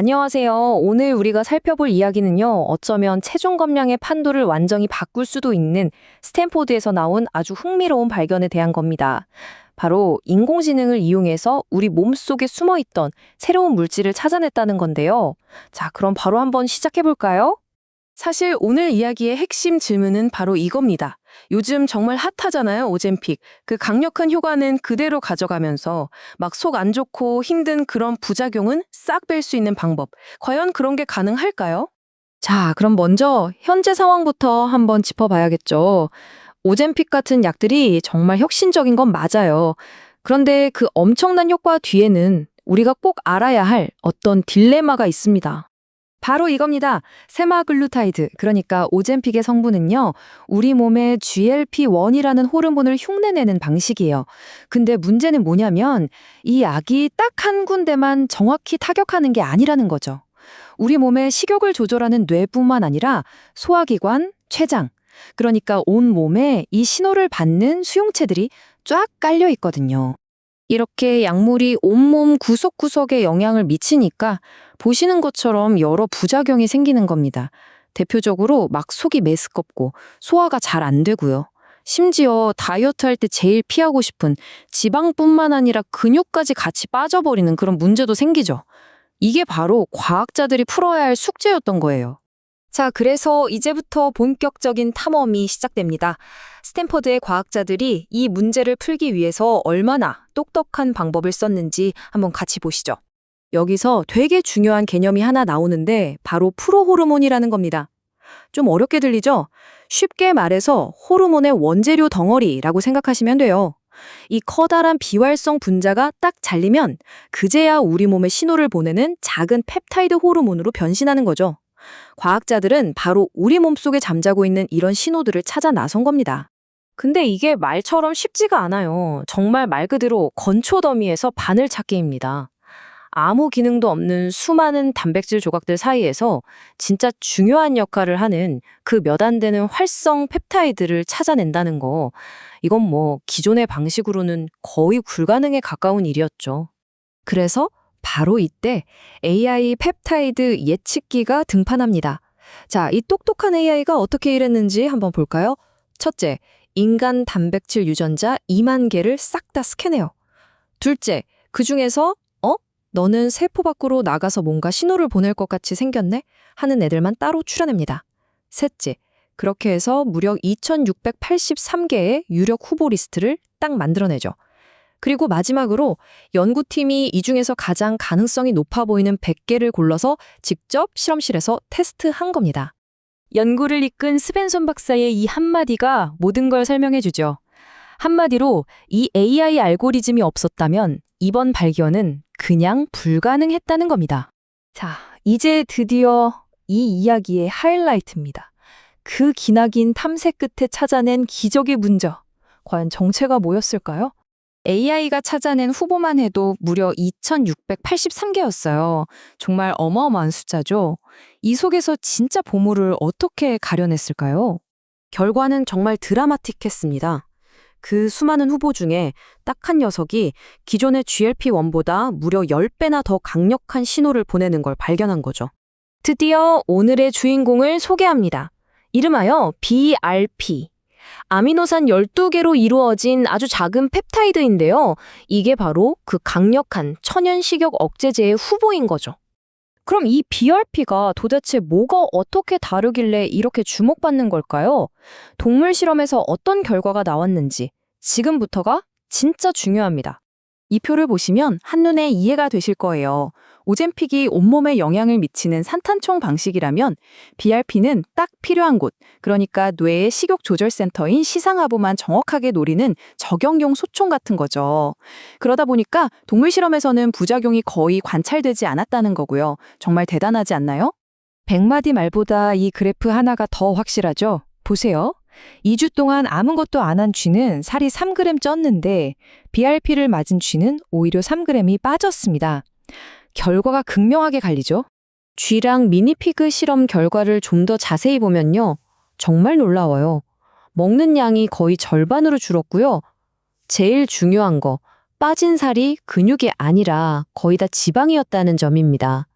안녕하세요. 오늘 우리가 살펴볼 이야기는요, 어쩌면 체중 감량의 판도를 완전히 바꿀 수도 있는 스탠포드에서 나온 아주 흥미로운 발견에 대한 겁니다. 바로 인공지능을 이용해서 우리 몸속에 숨어 있던 새로운 물질을 찾아냈다는 건데요. 자, 그럼 바로 한번 시작해 볼까요? 사실 오늘 이야기의 핵심 질문은 바로 이겁니다. 요즘 정말 핫하잖아요, 오젬픽. 그 강력한 효과는 그대로 가져가면서 막 속 안 좋고 힘든 그런 부작용은 싹 뺄 수 있는 방법. 과연 그런 게 가능할까요? 자, 그럼 먼저 현재 상황부터 한번 짚어봐야겠죠. 오젬픽 같은 약들이 정말 혁신적인 건 맞아요. 그런데 그 엄청난 효과 뒤에는 우리가 꼭 알아야 할 어떤 딜레마가 있습니다. 바로 이겁니다. 세마글루타이드, 그러니까 오젬픽의 성분은요, 우리 몸의 GLP-1이라는 호르몬을 흉내내는 방식이에요. 근데 문제는 뭐냐면 이 약이 딱 한 군데만 정확히 타격하는 게 아니라는 거죠. 우리 몸의 식욕을 조절하는 뇌뿐만 아니라 소화기관, 췌장, 그러니까 온 몸에 이 신호를 받는 수용체들이 쫙 깔려 있거든요. 이렇게 약물이 온몸 구석구석에 영향을 미치니까 보시는 것처럼 여러 부작용이 생기는 겁니다. 대표적으로 막 속이 메스껍고 소화가 잘 안 되고요. 심지어 다이어트 할 때 제일 피하고 싶은 지방뿐만 아니라 근육까지 같이 빠져버리는 그런 문제도 생기죠. 이게 바로 과학자들이 풀어야 할 숙제였던 거예요. 자, 그래서 이제부터 본격적인 탐험이 시작됩니다. 스탠퍼드의 과학자들이 이 문제를 풀기 위해서 얼마나 똑똑한 방법을 썼는지 한번 같이 보시죠. 여기서 되게 중요한 개념이 하나 나오는데 바로 프로호르몬이라는 겁니다. 좀 어렵게 들리죠? 쉽게 말해서 호르몬의 원재료 덩어리라고 생각하시면 돼요. 이 커다란 비활성 분자가 딱 잘리면 그제야 우리 몸에 신호를 보내는 작은 펩타이드 호르몬으로 변신하는 거죠. 과학자들은 바로 우리 몸속에 잠자고 있는 이런 신호들을 찾아 나선 겁니다. 근데 이게 말처럼 쉽지가 않아요. 정말 말 그대로 건초더미에서 바늘 찾기입니다. 아무 기능도 없는 수많은 단백질 조각들 사이에서 진짜 중요한 역할을 하는 그 몇 안 되는 활성 펩타이드를 찾아낸다는 거, 이건 뭐 기존의 방식으로는 거의 불가능에 가까운 일이었죠. 그래서 바로 이때 AI 펩타이드 예측기가 등판합니다. 자, 이 똑똑한 AI가 어떻게 일했는지 한번 볼까요? 첫째, 인간 단백질 유전자 2만 개를 싹 다 스캔해요. 둘째, 그중에서 너는 세포 밖으로 나가서 뭔가 신호를 보낼 것 같이 생겼네? 하는 애들만 따로 추려냅니다. 셋째, 그렇게 해서 무려 2683개의 유력 후보 리스트를 딱 만들어내죠. 그리고 마지막으로 연구팀이 이 중에서 가장 가능성이 높아 보이는 100개를 골라서 직접 실험실에서 테스트한 겁니다. 연구를 이끈 스벤손 박사의 이 한마디가 모든 걸 설명해 주죠. 한마디로 이 AI 알고리즘이 없었다면 이번 발견은 그냥 불가능했다는 겁니다. 자, 이제 드디어 이 이야기의 하이라이트입니다. 그 기나긴 탐색 끝에 찾아낸 기적의 문저. 과연 정체가 뭐였을까요? AI가 찾아낸 후보만 해도 무려 2683개였어요. 정말 어마어마한 숫자죠. 이 속에서 진짜 보물을 어떻게 가려냈을까요? 결과는 정말 드라마틱했습니다. 그 수많은 후보 중에 딱 한 녀석이 기존의 GLP-1보다 무려 10배나 더 강력한 신호를 보내는 걸 발견한 거죠. 드디어 오늘의 주인공을 소개합니다. 이름하여 BRP. 아미노산 12개로 이루어진 아주 작은 펩타이드인데요. 이게 바로 그 강력한 천연 식욕 억제제의 후보인 거죠. 그럼 이 BRP가 도대체 뭐가 어떻게 다르길래 이렇게 주목받는 걸까요? 동물 실험에서 어떤 결과가 나왔는지 지금부터가 진짜 중요합니다. 이 표를 보시면 한눈에 이해가 되실 거예요. 오젬픽이 온몸에 영향을 미치는 산탄총 방식이라면 BRP는 딱 필요한 곳, 그러니까 뇌의 식욕 조절 센터인 시상하부만 정확하게 노리는 적용용 소총 같은 거죠. 그러다 보니까 동물 실험에서는 부작용이 거의 관찰되지 않았다는 거고요. 정말 대단하지 않나요? 100마디 말보다 이 그래프 하나가 더 확실하죠? 보세요. 2주 동안 아무것도 안 한 쥐는 살이 3g 쪘는데 BRP를 맞은 쥐는 오히려 3g이 빠졌습니다. 결과가 극명하게 갈리죠. 쥐랑 미니피그 실험 결과를 좀 더 자세히 보면요. 정말 놀라워요. 먹는 양이 거의 절반으로 줄었고요. 제일 중요한 거, 빠진 살이 근육이 아니라 거의 다 지방이었다는 점입니다.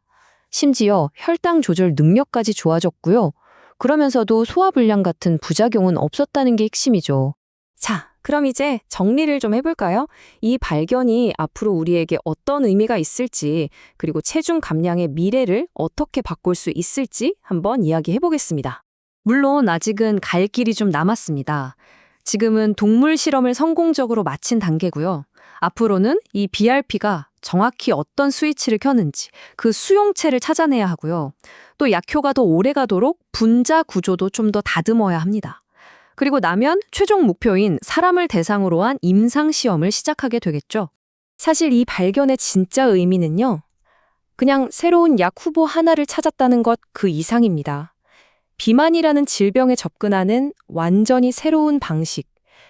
심지어 혈당 조절 능력까지 좋아졌고요. 그러면서도 소화불량 같은 부작용은 없었다는 게 핵심이죠. 자, 그럼 이제 정리를 좀 해볼까요? 이 발견이 앞으로 우리에게 어떤 의미가 있을지, 그리고 체중 감량의 미래를 어떻게 바꿀 수 있을지 한번 이야기해보겠습니다. 물론 아직은 갈 길이 좀 남았습니다. 지금은 동물 실험을 성공적으로 마친 단계고요. 앞으로는 이 BRP가 정확히 어떤 스위치를 켜는지 그 수용체를 찾아내야 하고요. 또 약효가 더 오래 가도록 분자 구조도 좀 더 다듬어야 합니다. 그리고 나면 최종 목표인 사람을 대상으로 한 임상 시험을 시작하게 되겠죠. 사실 이 발견의 진짜 의미는요. 그냥 새로운 약 후보 하나를 찾았다는 것 그 이상입니다. 비만이라는 질병에 접근하는 완전히 새로운 방식,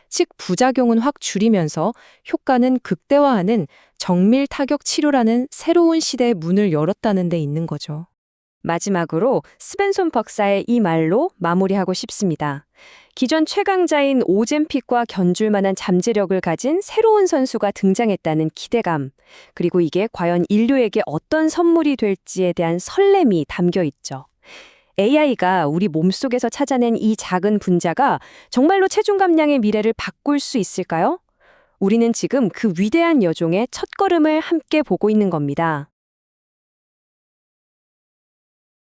즉 부작용은 확 줄이면서 효과는 극대화하는 정밀 타격 치료라는 새로운 시대의 문을 열었다는 데 있는 거죠. 마지막으로 스벤손 박사의 이 말로 마무리하고 싶습니다. 기존 최강자인 오젬픽과 견줄 만한 잠재력을 가진 새로운 선수가 등장했다는 기대감, 그리고 이게 과연 인류에게 어떤 선물이 될지에 대한 설렘이 담겨 있죠. AI가 우리 몸속에서 찾아낸 이 작은 분자가 정말로 체중 감량의 미래를 바꿀 수 있을까요? 우리는 지금 그 위대한 여종의 첫걸음을 함께 보고 있는 겁니다.